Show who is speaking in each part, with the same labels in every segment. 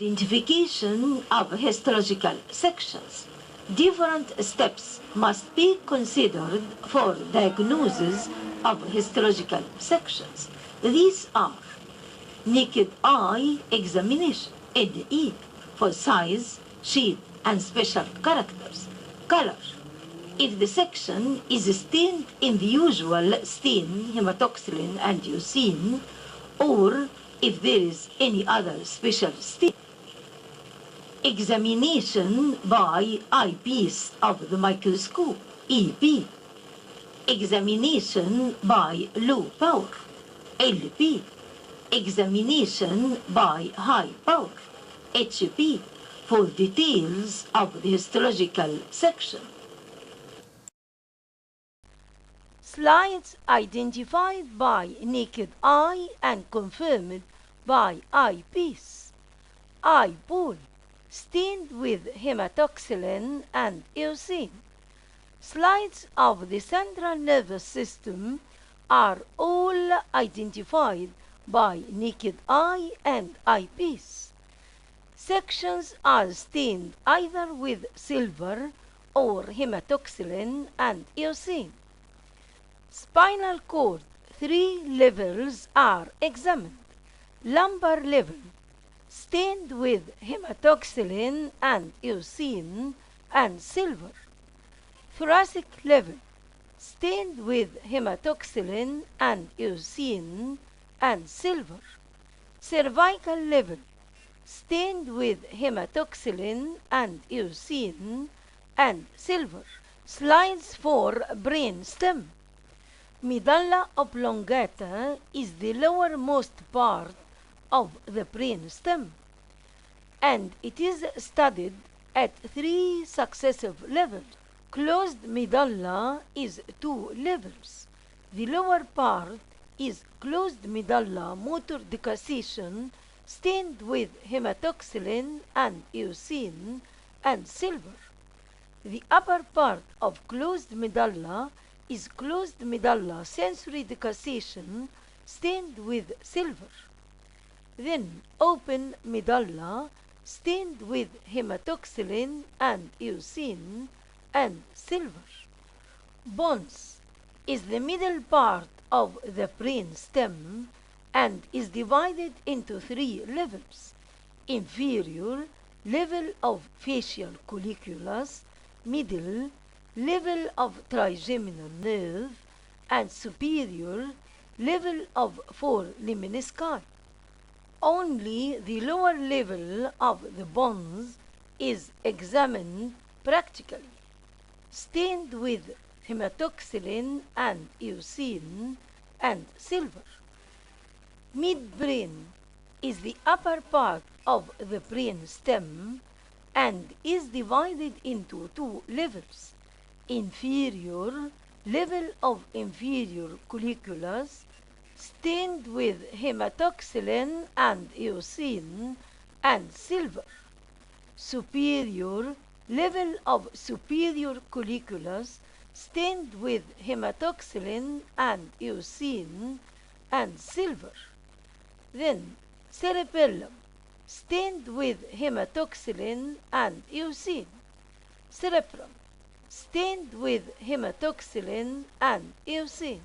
Speaker 1: Identification of histological sections. Different steps must be considered for diagnosis of histological sections. These are naked eye examination, NE, for size, shape, and special characters. Color. If the section is stained in the usual stain, hematoxylin and eosine, or if there is any other special stain. Examination by eyepiece of the microscope, EP. Examination by low power, LP. Examination by high power, HP, for details of the histological section. Slides identified by naked eye and confirmed by eyepiece. Eyeball, stained with hematoxylin and eosine. Slides of the central nervous system are all identified by naked eye and eyepiece. Sections are stained either with silver or hematoxylin and eosine. Spinal cord, 3 levels are examined. Lumbar level, stained with hematoxylin and eosine and silver. Thoracic level, stained with hematoxylin and eosine and silver. Cervical level, stained with hematoxylin and eosine and silver. Slides for brainstem. Medulla oblongata is the lowermost part of the brainstem, and it is studied at 3 successive levels. Closed medulla is 2 levels. The lower part is closed medulla motor decussation stained with hematoxylin and eosine and silver. The upper part of closed medulla is closed medulla sensory decussation stained with silver. Then open medulla stained with hematoxylin and eosine and silver. Bones is the middle part of the brainstem and is divided into 3 levels. Inferior level of facial colliculus, middle level of trigeminal nerve, and superior level of foralemnisci. Only the lower level of the bones is examined practically, stained with hematoxylin and eosine and silver. Midbrain is the upper part of the brainstem and is divided into 2 levels. Inferior level of inferior colliculus, stained with hematoxylin and eosine and silver. Superior level of superior colliculus, stained with hematoxylin and eosine and silver. Then cerebellum, stained with hematoxylin and eosine. Cerebrum, stained with hematoxylin and eosine.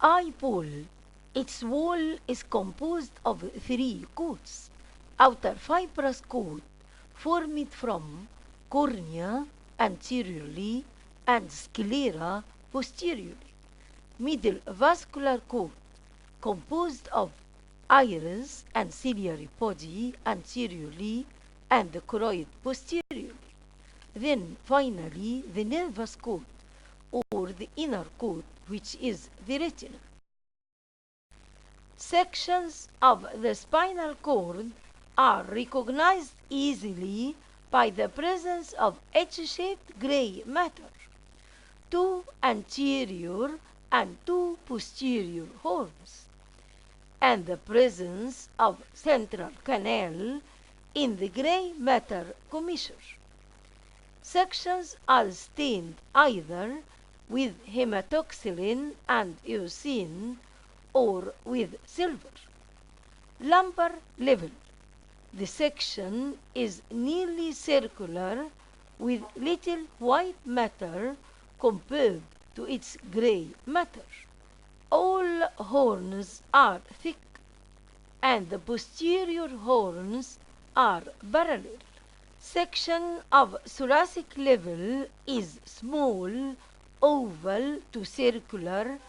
Speaker 1: Eyeball, its wall is composed of 3 coats. Outer fibrous coat formed from cornea anteriorly and sclera posteriorly. Middle vascular coat composed of iris and ciliary body anteriorly and the choroid posteriorly. Then finally the nervous coat or the inner coat, which is the retina. Sections of the spinal cord are recognized easily by the presence of H-shaped gray matter, 2 anterior and 2 posterior horns, and the presence of central canal in the gray matter commissure. Sections are stained either with hematoxylin and eosine or with silver. Lumbar level. The section is nearly circular with little white matter compared to its gray matter. All horns are thick and the posterior horns are parallel. Section of thoracic level is small, oval to circular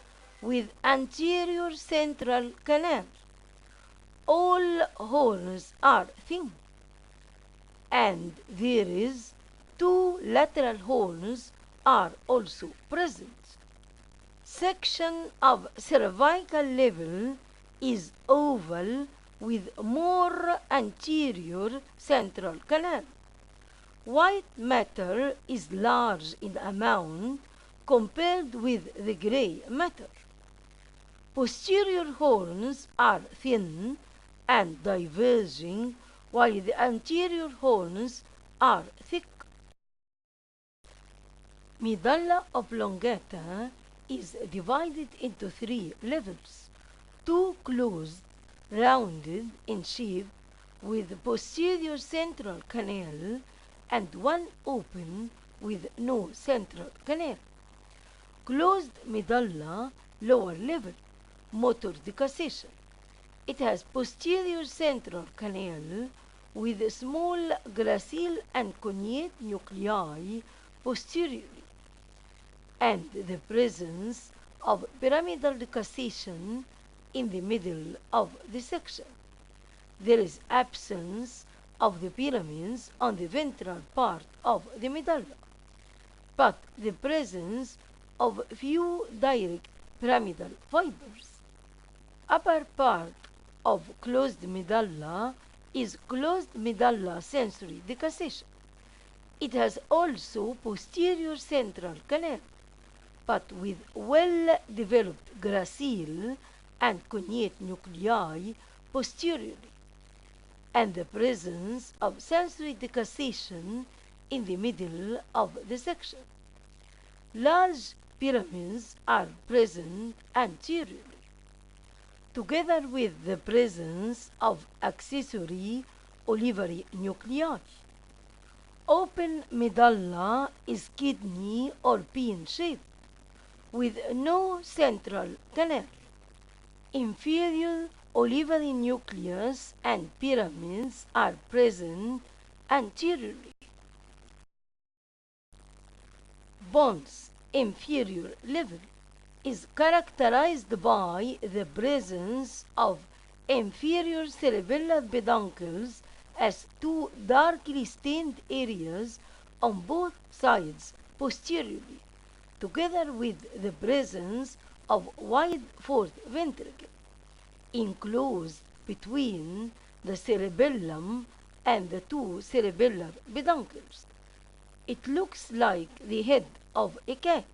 Speaker 1: with anterior central canal. All horns are thin, and there is two lateral horns are also present. Section of cervical level is oval with more anterior central canal. White matter is large in amount compared with the gray matter. Posterior horns are thin and diverging, while the anterior horns are thick. Medulla Oblongata is divided into three levels, two closed, rounded in shape with posterior central canal and one open with no central canal. Closed medulla, lower level, motor decussation. It has posterior central canal with small gracile and cognate nuclei posteriorly, and the presence of pyramidal decussation in the middle of the section. There is absence of the pyramids on the ventral part of the medulla, but the presence of few direct pyramidal fibers. Upper part of closed medulla is closed medulla sensory decussation. It has also posterior central canal, but with well-developed gracile and cognate nuclei posteriorly, and the presence of sensory decussation in the middle of the section. Large pyramids are present anteriorly, together with the presence of accessory olivary nuclei. Open medulla is kidney or pin-shaped, with no central canal. Inferior olivary nucleus and pyramids are present anteriorly. Bones, inferior level, is characterized by the presence of inferior cerebellar peduncles as two darkly stained areas on both sides posteriorly, together with the presence of wide fourth ventricle, enclosed between the cerebellum and the two cerebellar peduncles. It looks like the head of a cat,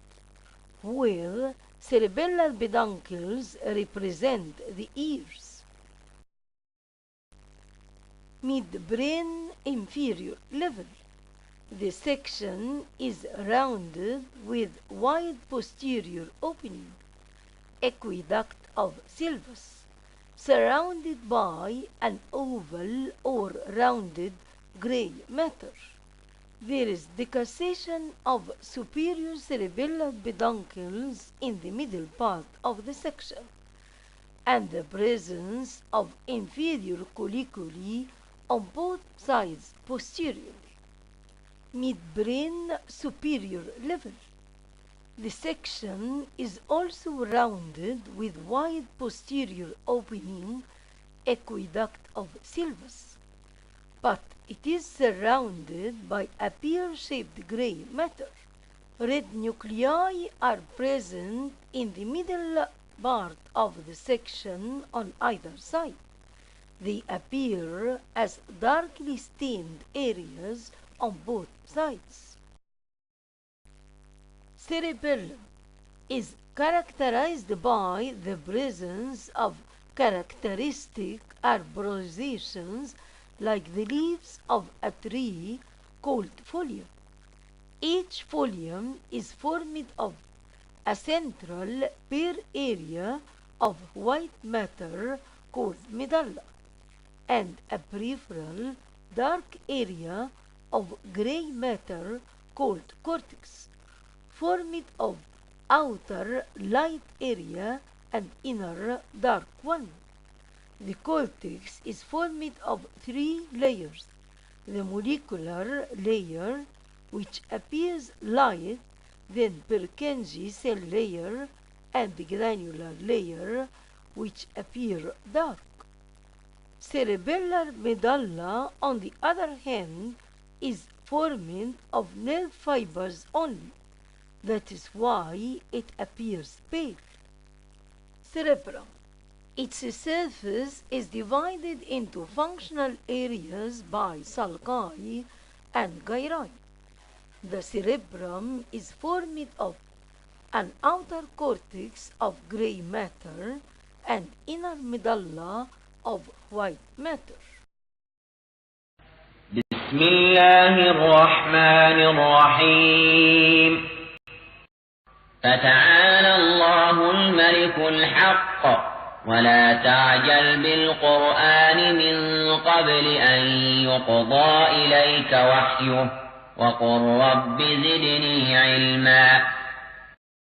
Speaker 1: where cerebellar peduncles represent the ears. Midbrain inferior level. The section is rounded with wide posterior opening, aqueduct of Sylvus, surrounded by an oval or rounded gray matter. There is decussation of superior cerebellar peduncles in the middle part of the section, and the presence of inferior colliculi on both sides posteriorly. Midbrain superior level. The section is also rounded with wide posterior opening, aqueduct of Sylvus, but it is surrounded by a pear-shaped gray matter. Red nuclei are present in the middle part of the section on either side. They appear as darkly stained areas on both sides. Cerebellum is characterized by the presence of characteristic arborizations like the leaves of a tree called folium. Each folium is formed of a central bare area of white matter called medulla. and a peripheral dark area of gray matter called cortex, formed of outer light area and inner dark one. The cortex is formed of three layers: the molecular layer, which appears light, then Purkinje cell layer, and the granular layer, which appear dark. Cerebellar medulla, on the other hand, is formed of nerve fibers only. That is why it appears pale. Cerebrum. Its surface is divided into functional areas by sulci and gyri. The cerebrum is formed of an outer cortex of gray matter and inner medulla of white matter.
Speaker 2: بسم الله الرحمن الرحيم. فتعالى الله الملك الحق ولا تعجل بالقرآن من قبل أن يقضى إليك وحيه وقل رب زدني علما.